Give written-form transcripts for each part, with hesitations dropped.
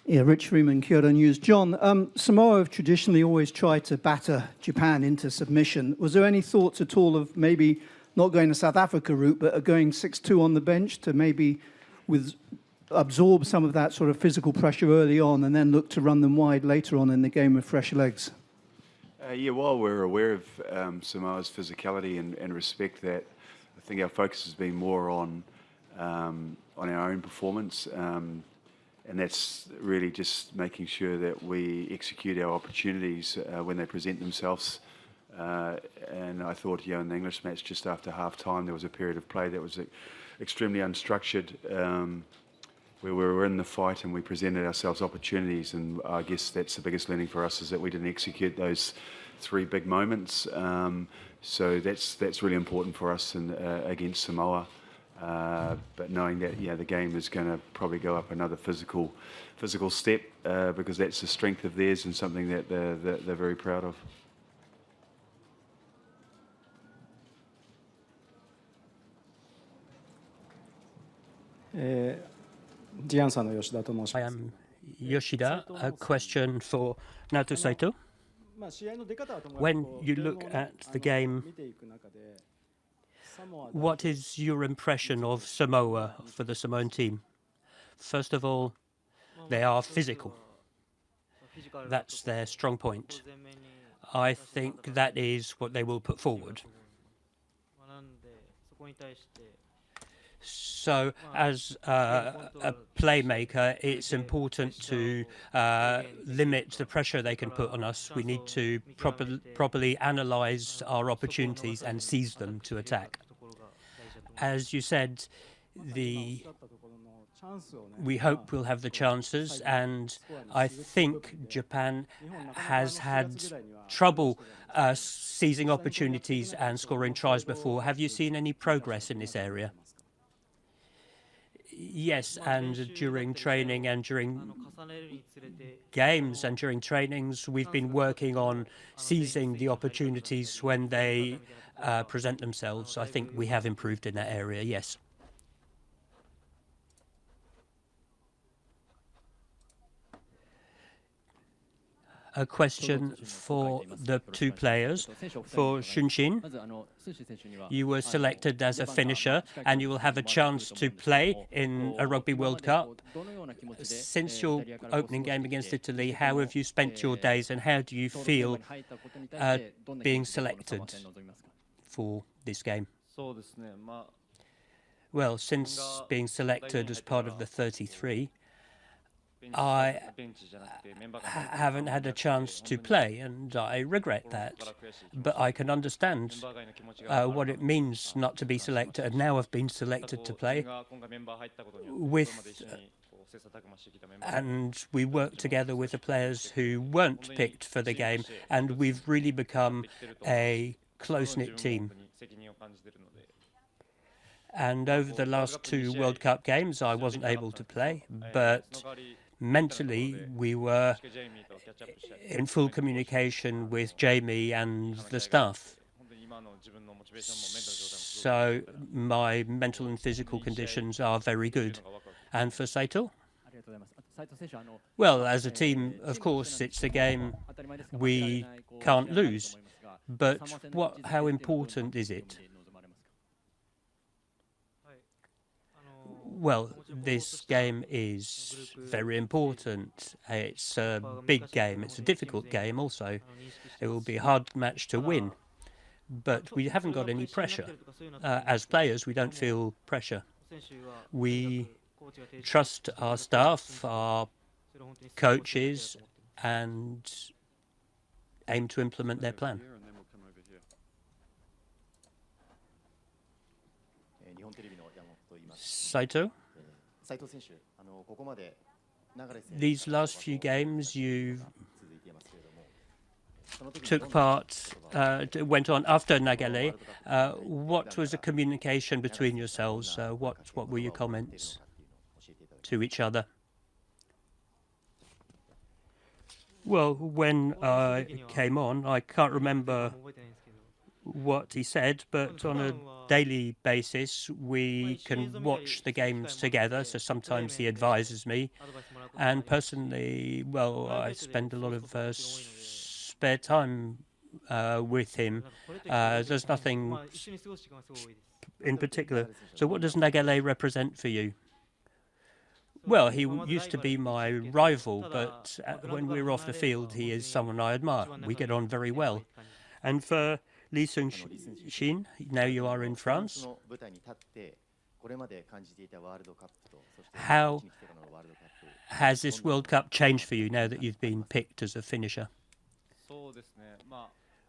Yeah, Rich Freeman, Kyoto News. John, Samoa have traditionally always tried to batter Japan into submission. Was there any thoughts at all of maybe not going the South Africa route, but going 6-2 on the bench to maybe absorb some of that sort of physical pressure early on and then look to run them wide later on in the game with fresh legs? Yeah, while we're aware of Samoa's physicality and respect that, I think our focus has been more on our own performance. And that's really just making sure that we execute our opportunities when they present themselves. And I thought, in the English match, just after half-time, there was a period of play that was extremely unstructured, where we were in the fight and we presented ourselves opportunities. And I guess that's the biggest learning for us, is that we didn't execute those three big moments. So that's really important for us against Samoa. But knowing that, the game is going to probably go up another physical step, because that's the strength of theirs and something that they're very proud of. I am Yoshida. A question for Naoto Saito. When you look at the game, what is your impression of Samoa for the Samoan team? First of all, they are physical. That's their strong point. I think that is what they will put forward. So, as a playmaker, it's important to limit the pressure they can put on us. We need to properly analyze our opportunities and seize them to attack. As you said, we hope we'll have the chances, and I think Japan has had trouble seizing opportunities and scoring tries before. Have you seen any progress in this area? Yes, and during training and during games and during trainings, we've been working on seizing the opportunities when they present themselves. I think we have improved in that area, yes. A question for the two players. For Shunshin, you were selected as a finisher and you will have a chance to play in a Rugby World Cup. Since your opening game against Italy, how have you spent your days and how do you feel being selected for this game? Well, since being selected as part of the 33, I haven't had a chance to play, and I regret that. But I can understand what it means not to be selected. And now I've been selected to play and we work together with the players who weren't picked for the game, and we've really become a close-knit team. And over the last two World Cup games, I wasn't able to play, but mentally, we were in full communication with Jamie and the staff. So my mental and physical conditions are very good. And for Saito? Well, as a team, of course, it's a game we can't lose. But how important is it? Well, this game is very important. It's a big game. It's a difficult game also. It will be a hard match to win. But we haven't got any pressure. As players, we don't feel pressure. We trust our staff, our coaches, and aim to implement their plan. Saito? These last few games you took part, went on after Nagale. What was the communication between yourselves? What were your comments to each other? Well, when I came on, I can't remember what he said, but on a daily basis, we can watch the games together. So sometimes he advises me. And personally, well, I spend a lot of spare time with him. There's nothing in particular. So what does Nagale represent for you? Well, he used to be my rival, but when we're off the field, he is someone I admire. We get on very well. And for Lee Seung-shin, now you are in France. How has this World Cup changed for you now that you've been picked as a finisher?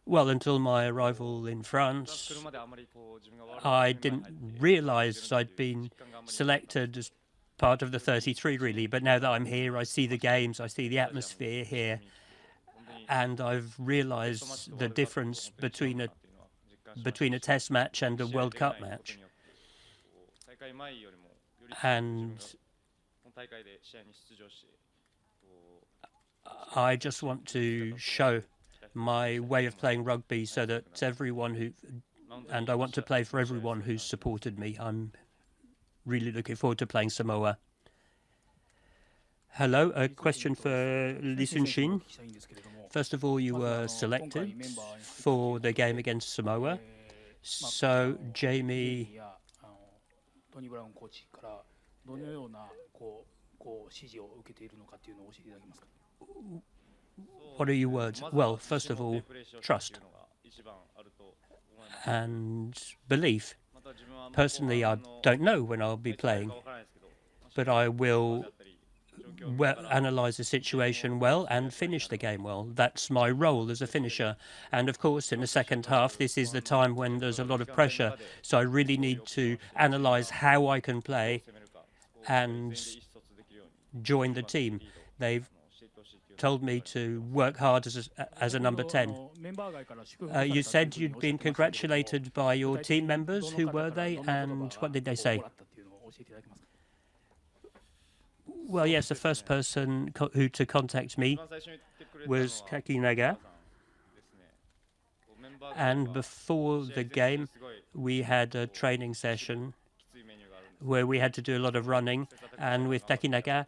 Well, until my arrival in France, I didn't realize I'd been selected as part of the 33, really. But now that I'm here, I see the games, I see the atmosphere here, and I've realized the difference between a test match and a World Cup match. And I just want to show my way of playing rugby so that and I want to play for everyone who's supported me. I'm really looking forward to playing Samoa. Hello, a question for Lee Seung-shin. First of all, you were selected for the game against Samoa. So, Jamie, what are your words? Well, first of all, trust and belief. Personally, I don't know when I'll be playing, but I will analyse the situation well and finish the game well. That's my role as a finisher. And of course, in the second half, this is the time when there's a lot of pressure. So I really need to analyse how I can play and join the team. They've told me to work hard as a number 10. You said you'd been congratulated by your team members. Who were they and what did they say? Well, yes, the first person who to contact me was Kakinaga. And before the game, we had a training session where we had to do a lot of running. And with Takinaga,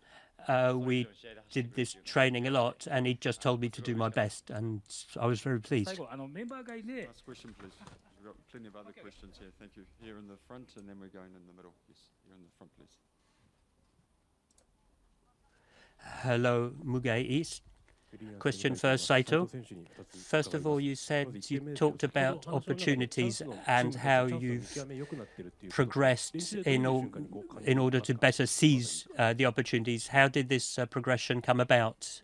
we did this training a lot, and he just told me to do my best, and I was very pleased. Last question, please. We've got plenty of other questions here. Thank you. Here in the front, and then we're going in the middle. Yes, here in the front, please. Hello, Mugai East. Question for Saito. First of all, you said you talked about opportunities and how you've progressed in order to better seize the opportunities. How did this progression come about?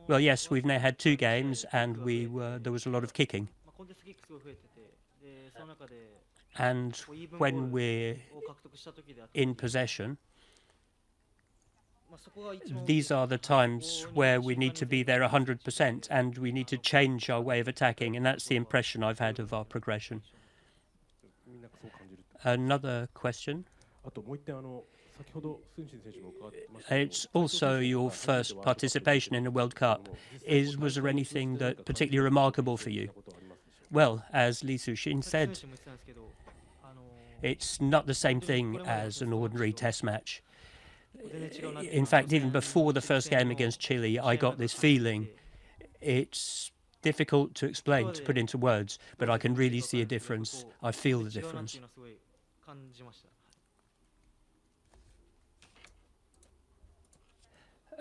Well, yes, we've now had 2 games, and there was a lot of kicking. And when we're in possession, these are the times where we need to be there 100%, and we need to change our way of attacking, and that's the impression I've had of our progression. Another question. It's also your first participation in the World Cup. Was there anything that particularly remarkable for you? Well, as Lee Seung-shin said, it's not the same thing as an ordinary test match. In fact, even before the first game against Chile, I got this feeling. It's difficult to explain, to put into words, but I can really see a difference. I feel the difference.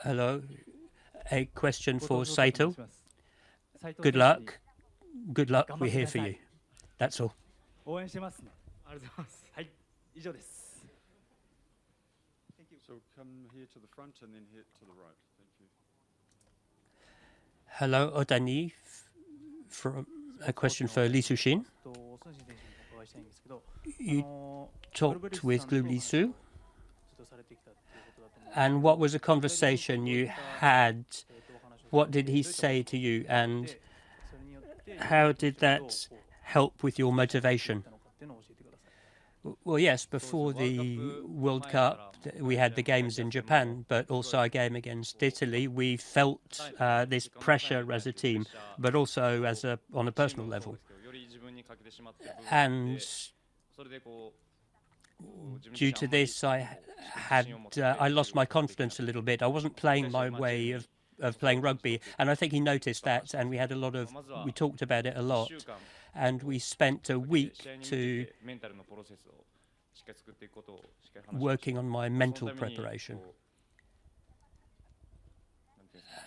Hello, a question for Saito. Good luck. Good luck, we're here for you. That's all. So come here to the front and then here to the right. Thank you. Hello, Otani. From a question for Lee Seung-shin. You talked with Lee Su, and what was the conversation you had? What did he say to you, and how did that help with your motivation? Well, yes, before the World Cup, we had the games in Japan, but also a game against Italy. We felt this pressure as a team, but also on a personal level. And due to this, I lost my confidence a little bit. I wasn't playing my way of playing rugby, and I think he noticed that, and we talked about it a lot, and we spent a week to working on my mental preparation.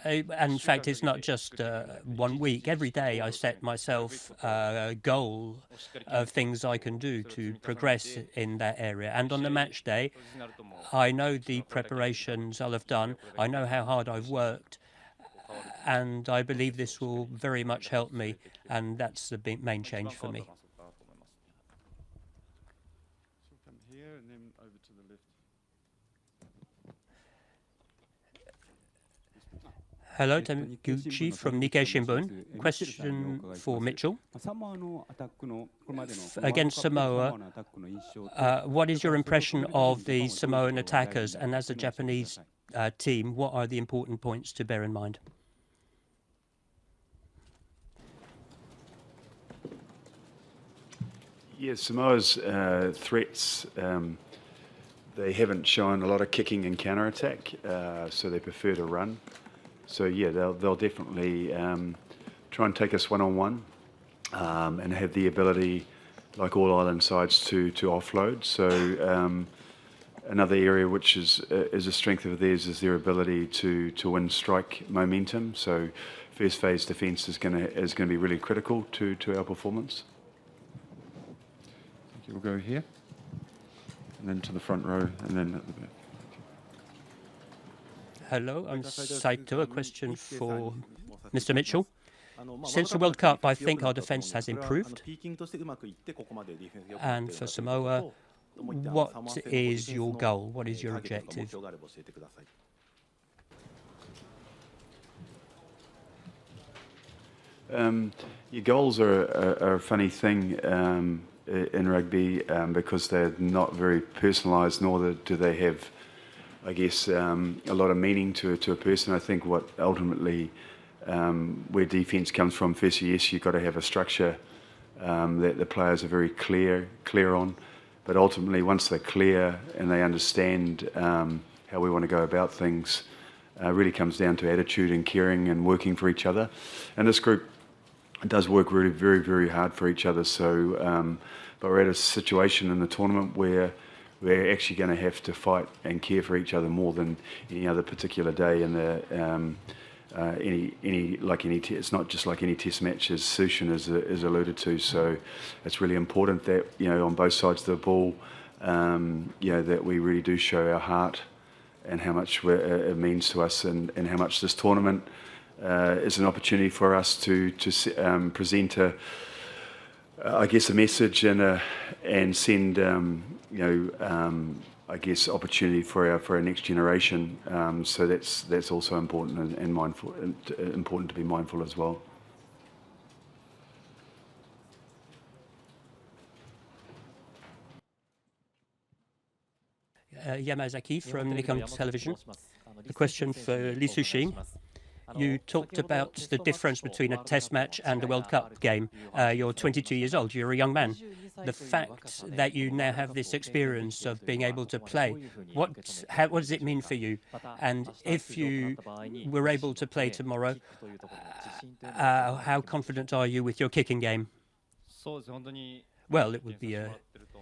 In fact, it's not just 1 week. Every day I set myself a goal of things I can do to progress in that area. And on the match day, I know the preparations I'll have done. I know how hard I've worked. And I believe this will very much help me. And that's the main change for me. So come here and then over to the left. Hello, Taniguchi from Nikkei Shimbun. Question for Mitchell. Against Samoa, what is your impression of the Samoan attackers? And as a Japanese team, what are the important points to bear in mind? Yes, Samoa's threats, they haven't shown a lot of kicking and counter-attack, so they prefer to run. So yeah, they'll definitely try and take us one-on-one and have the ability, like all island sides, to offload. So another area which is a strength of theirs is their ability to win strike momentum. So first phase defence is going to be really critical to our performance. Okay, we'll go here, and then to the front row, and then at the back. Hello, I'm Saito. A question for Mr. Mitchell. Since the World Cup, I think our defence has improved. And for Samoa, what is your goal? What is your objective? Your goals are a funny thing in rugby because they're not very personalised, nor do they have, I guess, a lot of meaning to a person. I think what ultimately, where defence comes from, firstly, yes, you've got to have a structure that the players are very clear on. But ultimately, once they're clear and they understand how we want to go about things, it really comes down to attitude and caring and working for each other. And this group does work really very, very hard for each other. So, but we're at a situation in the tournament where we're actually going to have to fight and care for each other more than any other particular day in the it's not just like any test match, as Sushin is alluded to. So it's really important that, you know, on both sides of the ball, you know, that we really do show our heart and how much it means to us, and how much this tournament is an opportunity for us to present I guess a message and send I guess opportunity for our next generation. So that's also important and mindful, important to be mindful as well. Yamazaki from Nikon Television. A question for Lee Sushin. You talked about the difference between a test match and a World Cup game. You're 22 years old, you're a young man. The fact that you now have this experience of being able to play, what does it mean for you? And if you were able to play tomorrow, how confident are you with your kicking game? Well, it would be a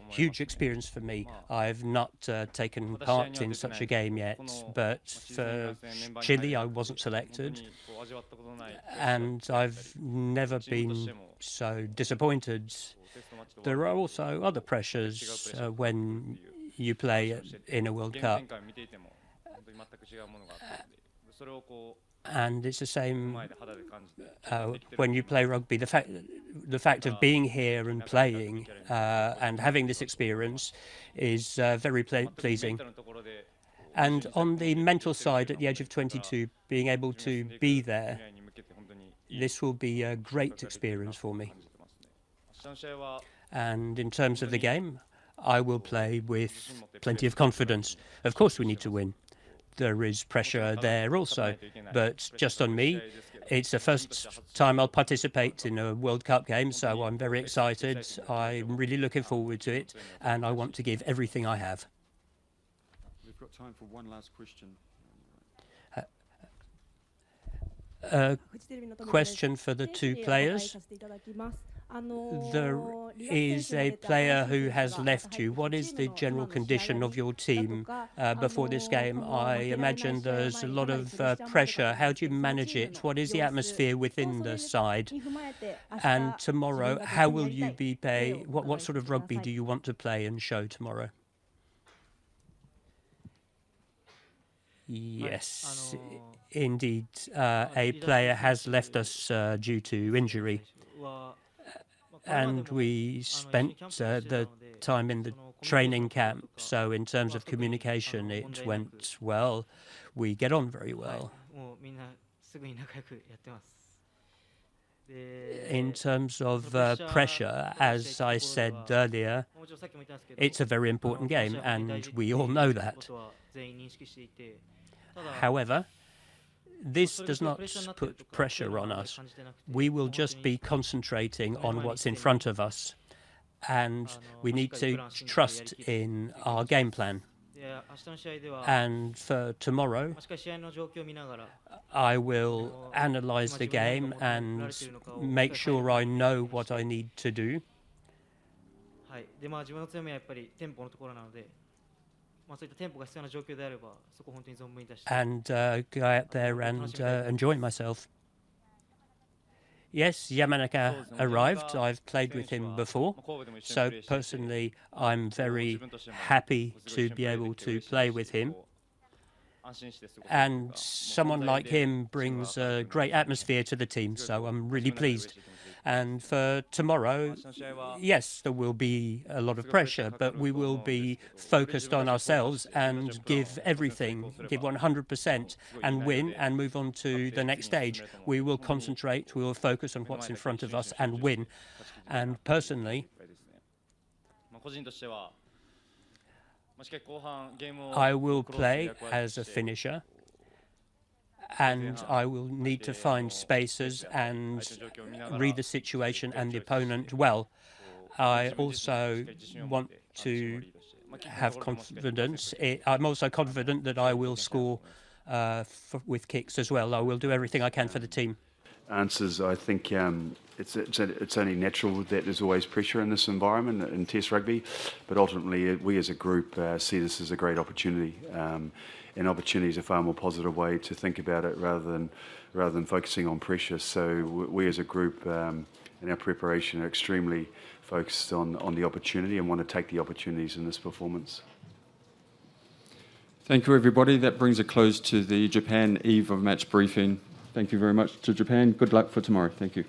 huge experience for me. I've not taken part in such a game yet, but for Chile I wasn't selected, and I've never been so disappointed. There are also other pressures when you play in a World Cup. And it's the same when you play rugby. The fact of being here and playing and having this experience is very pleasing. And on the mental side, at the age of 22, being able to be there, this will be a great experience for me. And in terms of the game, I will play with plenty of confidence. Of course, we need to win. There is pressure there also, but just on me, It's the first time I'll participate in a World Cup game, so I'm very excited. I'm really looking forward to it, and I want to give everything I have. We've got time for one last question. Question for the two players. There is a player who has left you. What is the general condition of your team before this game? I imagine there's a lot of pressure. How do you manage it? What is the atmosphere within the side? And tomorrow, how will you be playing? What sort of rugby do you want to play and show tomorrow? Yes, indeed. A player has left us due to injury. And we spent the time in the training camp, so in terms of communication, it went well. We get on very well. In terms of pressure, as I said earlier, it's a very important game, and we all know that. However, this does not put pressure on us. We will just be concentrating on what's in front of us, and we need to trust in our game plan. And for tomorrow, I will analyze the game and make sure I know what I need to do. And go out there and enjoy myself. Yes, Yamanaka arrived. I've played with him before. So personally, I'm very happy to be able to play with him. And someone like him brings a great atmosphere to the team, so I'm really pleased. And for tomorrow, yes, there will be a lot of pressure, but we will be focused on ourselves and give everything, give 100% and win and move on to the next stage. We will concentrate, we will focus on what's in front of us and win. And personally, I will play as a finisher, and I will need to find spaces and read the situation and the opponent well. I also want to have confidence. I'm also confident that I will score with kicks as well. I will do everything I can for the team. Answers, I think it's only natural that there's always pressure in this environment in Test rugby, but ultimately we as a group see this as a great opportunity. And opportunity is a far more positive way to think about it rather than focusing on pressure. So we as a group in our preparation are extremely focused on the opportunity and want to take the opportunities in this performance. Thank you, everybody. That brings a close to the Japan eve of match briefing. Thank you very much to Japan. Good luck for tomorrow. Thank you.